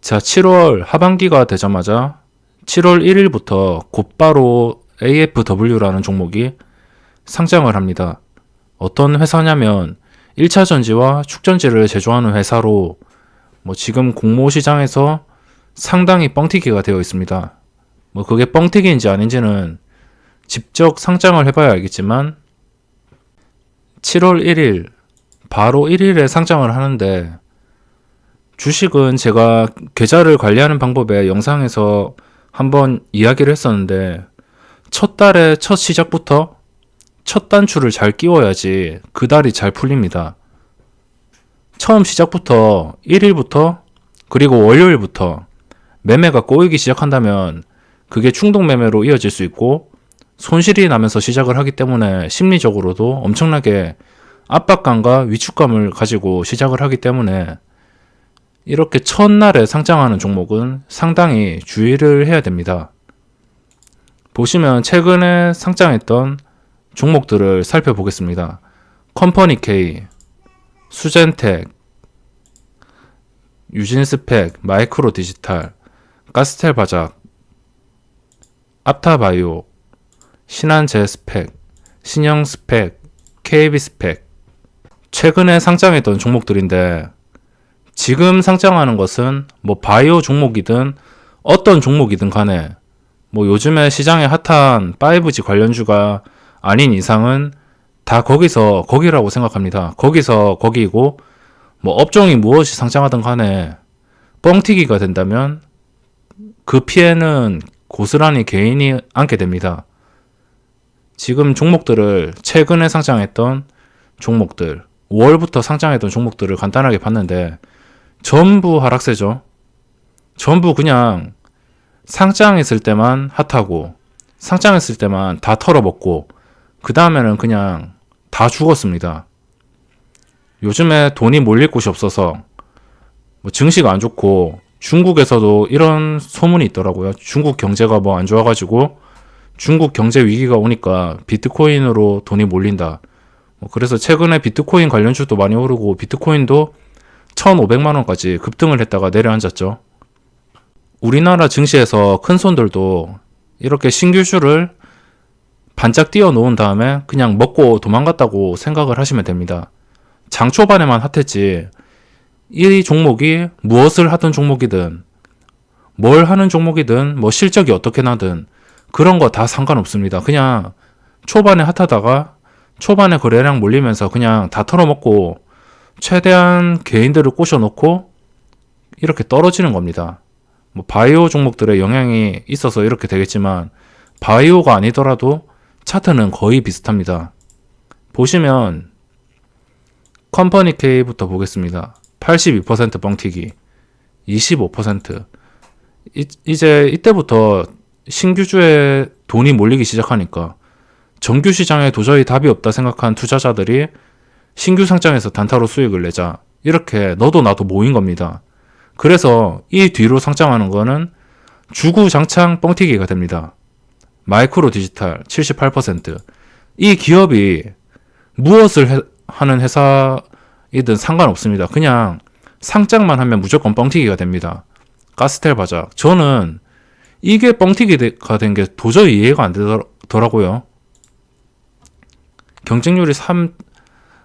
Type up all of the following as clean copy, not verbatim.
자, 7월 하반기가 되자마자 7월 1일부터 곧바로 AFW라는 종목이 상장을 합니다. 어떤 회사냐면 1차 전지와 축전지를 제조하는 회사로 지금 공모 시장에서 상당히 뻥튀기가 되어 있습니다. 그게 뻥튀기인지 아닌지는 직접 상장을 해봐야 알겠지만 7월 1일 바로 1일에 상장을 하는데, 주식은 제가 계좌를 관리하는 방법에 영상에서 한번 이야기를 했었는데, 첫 달에 첫 시작부터 첫 단추를 잘 끼워야지 그 달이 잘 풀립니다. 처음 시작부터 1일부터 그리고 월요일부터 매매가 꼬이기 시작한다면 그게 충동 매매로 이어질 수 있고, 손실이 나면서 시작을 하기 때문에 심리적으로도 엄청나게 압박감과 위축감을 가지고 시작을 하기 때문에 이렇게 첫날에 상장하는 종목은 상당히 주의를 해야 됩니다. 보시면 최근에 상장했던 종목들을 살펴보겠습니다. 컴퍼니 K, 수젠텍, 유진스펙, 마이크로 디지털, 가스텔 바작, 앞타바이오, 신한제스펙, 신영스펙, KB스펙. 최근에 상장했던 종목들인데, 지금 상장하는 것은 바이오 종목이든 어떤 종목이든 간에 요즘에 시장에 핫한 5G 관련주가 아닌 이상은 다 거기서 거기라고 생각합니다. 거기서 거기이고, 업종이 무엇이 상장하든 간에 뻥튀기가 된다면 그 피해는 고스란히 개인이 안게 됩니다. 지금 종목들을 최근에 상장했던 종목들, 5월부터 상장했던 종목들을 간단하게 봤는데 전부 하락세죠. 전부 그냥 상장했을 때만 핫하고 상장했을 때만 다 털어먹고 그 다음에는 그냥 다 죽었습니다. 요즘에 돈이 몰릴 곳이 없어서 증시가 안 좋고, 중국에서도 이런 소문이 있더라고요. 중국 경제가 안 좋아가지고 중국 경제 위기가 오니까 비트코인으로 돈이 몰린다. 그래서 최근에 비트코인 관련주도 많이 오르고 비트코인도 1,500만 원까지 급등을 했다가 내려앉았죠. 우리나라 증시에서 큰 손들도 이렇게 신규주를 반짝 띄워 놓은 다음에 그냥 먹고 도망갔다고 생각을 하시면 됩니다. 장 초반에만 핫했지, 이 종목이 무엇을 하던 종목이든 뭘 하는 종목이든 실적이 어떻게 나든 그런 거 다 상관없습니다. 그냥 초반에 핫하다가 초반에 거래량 몰리면서 그냥 다 털어먹고 최대한 개인들을 꼬셔놓고 이렇게 떨어지는 겁니다. 바이오 종목들의 영향이 있어서 이렇게 되겠지만 바이오가 아니더라도 차트는 거의 비슷합니다. 보시면 컴퍼니 K부터 보겠습니다. 82% 뻥튀기, 25%. 이제 이때부터 신규주에 돈이 몰리기 시작하니까 정규 시장에 도저히 답이 없다 생각한 투자자들이 신규 상장에서 단타로 수익을 내자, 이렇게 너도 나도 모인 겁니다. 그래서 이 뒤로 상장하는 거는 주구장창 뻥튀기가 됩니다. 마이크로 디지털 78%. 이 기업이 무엇을 하는 회사이든 상관없습니다. 그냥 상장만 하면 무조건 뻥튀기가 됩니다. 가스텔 바작. 저는 이게 뻥튀기가 된 게 도저히 이해가 안 되더라고요. 경쟁률이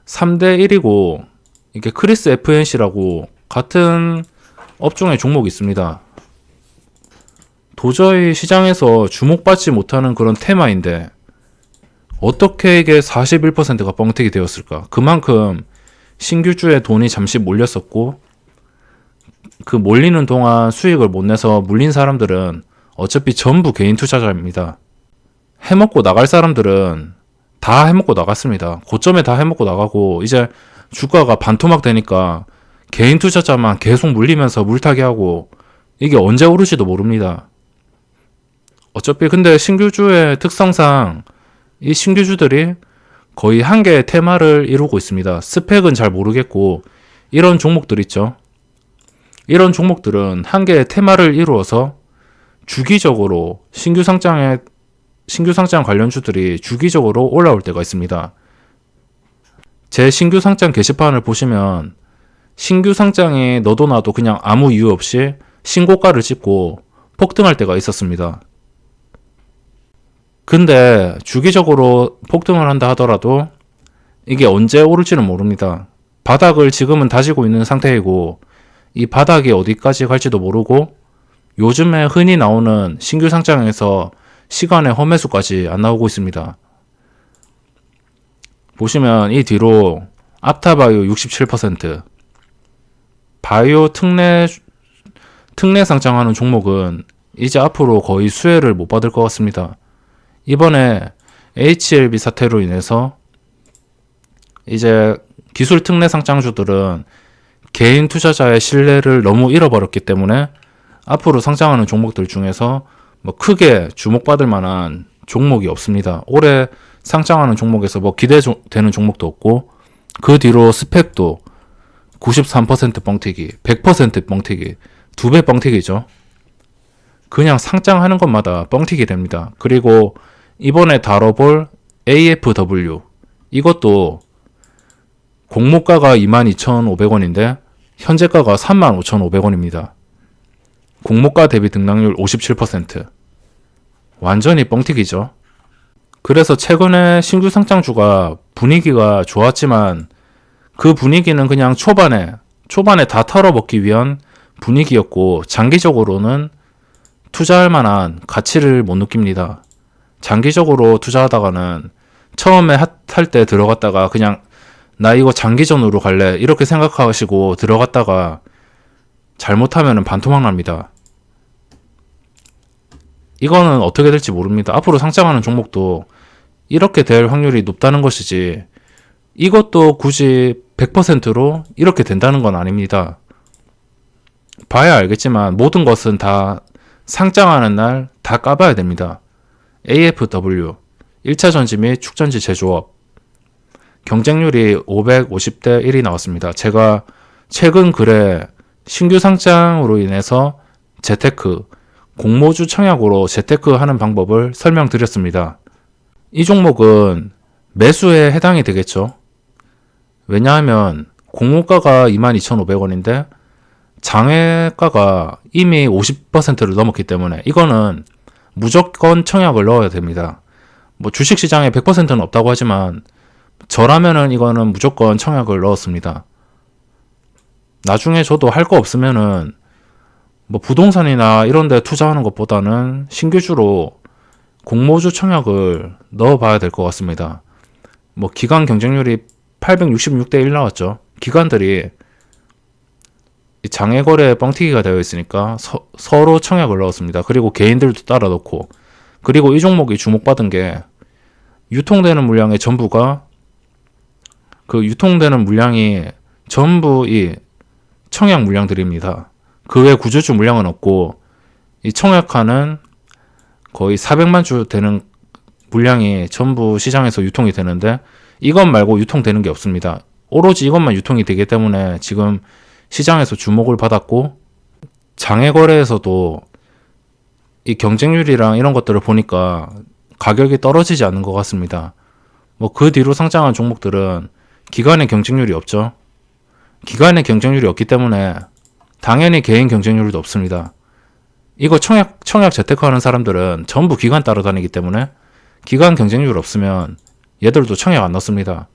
3대 1이고 이게 크리스 FNC라고 같은 업종의 종목이 있습니다. 도저히 시장에서 주목받지 못하는 그런 테마인데 어떻게 이게 41%가 뻥튀기 되었을까? 그만큼 신규주에 돈이 잠시 몰렸었고, 그 몰리는 동안 수익을 못 내서 물린 사람들은 어차피 전부 개인 투자자입니다. 해먹고 나갈 사람들은 다 해먹고 나갔습니다. 고점에 다 해먹고 나가고 이제 주가가 반토막 되니까 개인 투자자만 계속 물리면서 물타기 하고 이게 언제 오를지도 모릅니다. 어차피 근데 신규주의 특성상 이 신규주들이 거의 한 개의 테마를 이루고 있습니다. 스펙은 잘 모르겠고 이런 종목들 있죠. 이런 종목들은 한 개의 테마를 이루어서 주기적으로 신규 상장 관련주들이 주기적으로 올라올 때가 있습니다. 제 신규 상장 게시판을 보시면 신규 상장에 너도 나도 그냥 아무 이유 없이 신고가를 찍고 폭등할 때가 있었습니다. 근데 주기적으로 폭등을 한다 하더라도 이게 언제 오를지는 모릅니다. 바닥을 지금은 다지고 있는 상태이고 이 바닥이 어디까지 갈지도 모르고 요즘에 흔히 나오는 신규 상장에서 시간의 험매수까지 안 나오고 있습니다. 보시면 이 뒤로 앞타바이오 67%, 바이오 특례 상장하는 종목은 이제 앞으로 거의 수혜를 못 받을 것 같습니다. 이번에 HLB 사태로 인해서 이제 기술 특례 상장주들은 개인 투자자의 신뢰를 너무 잃어버렸기 때문에 앞으로 상장하는 종목들 중에서 뭐 크게 주목받을 만한 종목이 없습니다. 올해 상장하는 종목에서 뭐 기대되는 종목도 없고 그 뒤로 스펙도 93% 뻥튀기, 100% 뻥튀기, 2배 뻥튀기죠. 그냥 상장하는 것마다 뻥튀기 됩니다. 그리고 이번에 다뤄볼 AFW 이것도 공모가가 22,500원인데 현재가가 35,500원입니다. 공모가 대비 등락률 57%. 완전히 뻥튀기죠. 그래서 최근에 신규 상장주가 분위기가 좋았지만 그 분위기는 그냥 초반에 다 털어먹기 위한 분위기였고 장기적으로는 투자할 만한 가치를 못 느낍니다. 장기적으로 투자하다가는 처음에 핫할 때 들어갔다가 그냥 나 이거 장기전으로 갈래 이렇게 생각하시고 들어갔다가 잘못하면 반토막 납니다. 이거는 어떻게 될지 모릅니다. 앞으로 상장하는 종목도 이렇게 될 확률이 높다는 것이지 이것도 굳이 100%로 이렇게 된다는 건 아닙니다. 봐야 알겠지만 모든 것은 다 상장하는 날 다 까봐야 됩니다. AFW 1차 전지 및 축전지 제조업 경쟁률이 550대 1이 나왔습니다. 제가 최근 글에 신규 상장으로 인해서 재테크, 공모주 청약으로 재테크 하는 방법을 설명드렸습니다. 이 종목은 매수에 해당이 되겠죠. 왜냐하면 공모가가 22,500원인데 장외가가 이미 50%를 넘었기 때문에 이거는 무조건 청약을 넣어야 됩니다. 뭐 주식시장에 100%는 없다고 하지만 저라면은 이거는 무조건 청약을 넣었습니다. 나중에 저도 할 거 없으면은 뭐 부동산이나 이런 데 투자하는 것보다는 신규주로 공모주 청약을 넣어봐야 될 것 같습니다. 뭐 기관 경쟁률이 866대 1 나왔죠. 기관들이 장외거래 뻥튀기가 되어 있으니까 서로 청약을 넣었습니다. 그리고 개인들도 따라 넣고 그리고 이 종목이 주목받은 게 유통되는 물량의 전부가 그 유통되는 물량이 전부 이 청약 물량들입니다. 그 외 구조주 물량은 없고 이 청약하는 거의 400만 주 되는 물량이 전부 시장에서 유통이 되는데 이것 말고 유통되는 게 없습니다. 오로지 이것만 유통이 되기 때문에 지금 시장에서 주목을 받았고 장외거래에서도 이 경쟁률이랑 이런 것들을 보니까 가격이 떨어지지 않는 것 같습니다. 뭐 그 뒤로 상장한 종목들은 기관의 경쟁률이 없죠. 기관의 경쟁률이 없기 때문에 당연히 개인 경쟁률도 없습니다. 이거 청약 재테크 하는 사람들은 전부 기관 따라다니기 때문에 기관 경쟁률 없으면 얘들도 청약 안 넣습니다.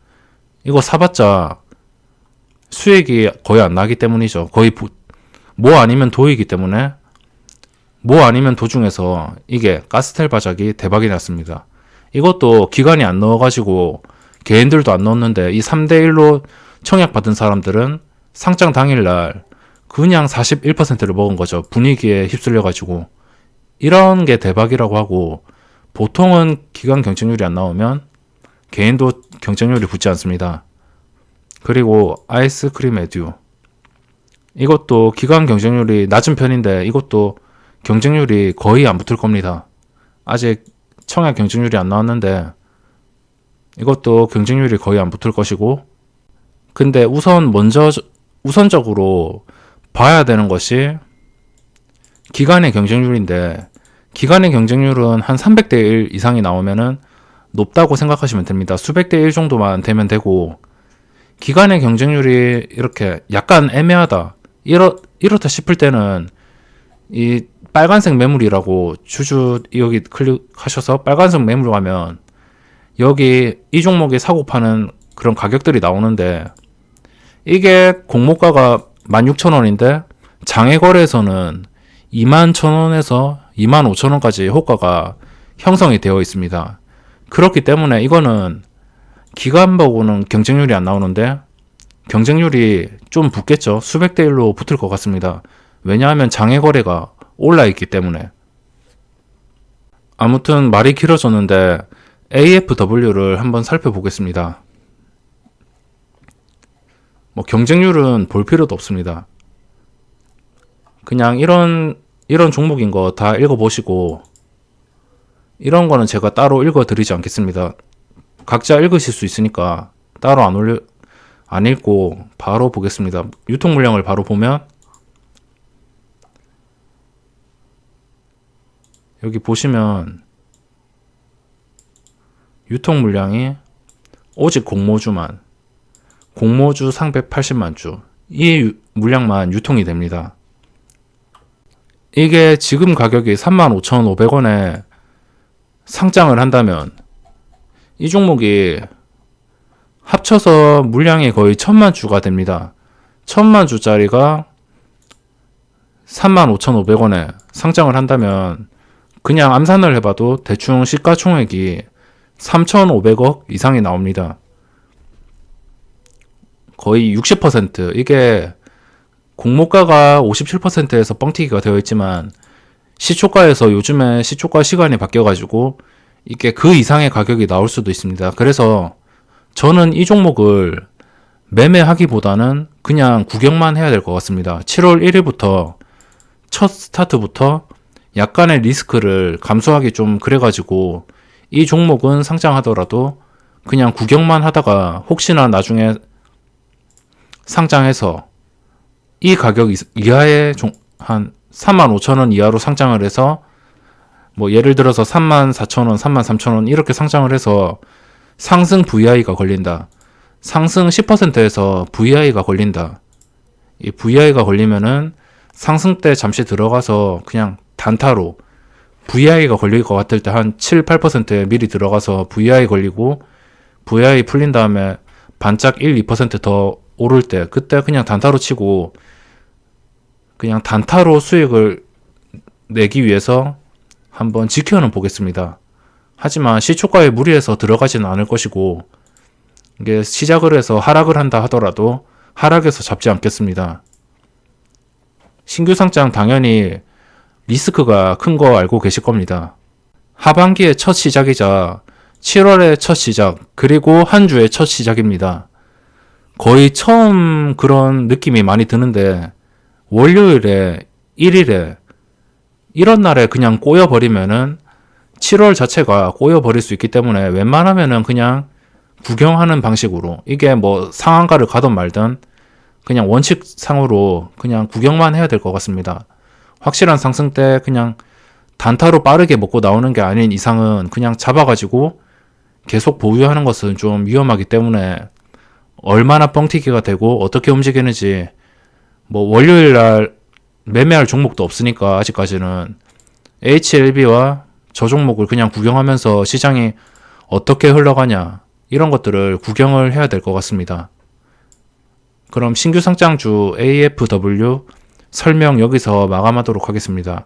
이거 사봤자 수익이 거의 안 나기 때문이죠. 거의 뭐 아니면 도이기 때문에 뭐 아니면 도중에서 이게 가스텔 바작이 대박이 났습니다. 이것도 기관이 안 넣어가지고 개인들도 안 넣었는데 이 3대1로 청약받은 사람들은 상장 당일날 그냥 41%를 먹은 거죠. 분위기에 휩쓸려가지고. 이런 게 대박이라고 하고 보통은 기관 경쟁률이 안 나오면 개인도 경쟁률이 붙지 않습니다. 그리고 아이스크림 에듀 이것도 기관 경쟁률이 낮은 편인데 이것도 경쟁률이 거의 안 붙을 겁니다. 아직 청약 경쟁률이 안 나왔는데 이것도 경쟁률이 거의 안 붙을 것이고 근데 우선적으로 봐야 되는 것이 기관의 경쟁률인데 기관의 경쟁률은 한 300대 1 이상이 나오면은 높다고 생각하시면 됩니다. 수백 대 1 정도만 되면 되고 기관의 경쟁률이 이렇게 약간 애매하다 이렇다 싶을 때는 이 빨간색 매물이라고 주주 여기 클릭하셔서 빨간색 매물 가면 여기 이 종목에 사고 파는 그런 가격들이 나오는데 이게 공모가가 16,000원인데 장외 거래에서는 21,000원에서 25,000원까지 호가가 형성이 되어 있습니다. 그렇기 때문에 이거는 기간 보고는 경쟁률이 안 나오는데 경쟁률이 좀 붙겠죠. 수백 대 1로 붙을 것 같습니다. 왜냐하면 장외 거래가 올라 있기 때문에. 아무튼 말이 길어졌는데 AFW를 한번 살펴보겠습니다. 뭐 경쟁률은 볼 필요도 없습니다. 그냥 이런 종목인 거 다 읽어보시고 이런 거는 제가 따로 읽어드리지 않겠습니다. 각자 읽으실 수 있으니까 따로 안 읽고 바로 보겠습니다. 유통 물량을 바로 보면 여기 보시면 유통 물량이 오직 공모주만 공모주 상백 80만 주 이 물량만 유통이 됩니다. 이게 지금 가격이 35,500원에 상장을 한다면 이 종목이 합쳐서 물량이 거의 1000만 주가 됩니다. 1000만 주짜리가 35,500원에 상장을 한다면 그냥 암산을 해봐도 대충 시가총액이 3,500억 이상이 나옵니다. 거의 60%. 이게 공모가가 57%에서 뻥튀기가 되어 있지만 시초가에서 요즘에 시초가 시간이 바뀌어가지고 이게 그 이상의 가격이 나올 수도 있습니다. 그래서 저는 이 종목을 매매하기보다는 그냥 구경만 해야 될 것 같습니다. 7월 1일부터 첫 스타트부터 약간의 리스크를 감수하기 좀 그래가지고 이 종목은 상장하더라도 그냥 구경만 하다가 혹시나 나중에 상장해서 이 가격 이하의 한 35,000원 이하로 상장을 해서 뭐 예를 들어서 34,000원, 33,000원 이렇게 상장을 해서 상승 VI가 걸린다. 상승 10%에서 VI가 걸린다. 이 VI가 걸리면은 상승 때 잠시 들어가서 그냥 단타로 VI가 걸릴 것 같을 때 한 7, 8%에 미리 들어가서 VI 걸리고 VI 풀린 다음에 반짝 1, 2%더 오를 때 그때 그냥 단타로 치고 그냥 단타로 수익을 내기 위해서 한번 지켜는 보겠습니다. 하지만 시초가에 무리해서 들어가지는 않을 것이고 이게 시작을 해서 하락을 한다 하더라도 하락에서 잡지 않겠습니다. 신규 상장 당연히 리스크가 큰 거 알고 계실 겁니다. 하반기의 첫 시작이자 7월의 첫 시작 그리고 한 주의 첫 시작입니다. 거의 처음 그런 느낌이 많이 드는데 월요일에 1일에 이런 날에 그냥 꼬여버리면은 7월 자체가 꼬여버릴 수 있기 때문에 웬만하면은 그냥 구경하는 방식으로 이게 뭐 상한가를 가든 말든 그냥 원칙상으로 그냥 구경만 해야 될 것 같습니다. 확실한 상승 때 그냥 단타로 빠르게 먹고 나오는 게 아닌 이상은 그냥 잡아가지고 계속 보유하는 것은 좀 위험하기 때문에 얼마나 뻥튀기가 되고 어떻게 움직이는지 뭐 월요일 날 매매할 종목도 없으니까 아직까지는 HLB와 저 종목을 그냥 구경하면서 시장이 어떻게 흘러가냐 이런 것들을 구경을 해야 될 것 같습니다. 그럼 신규 상장주 AFW 설명 여기서 마감하도록 하겠습니다.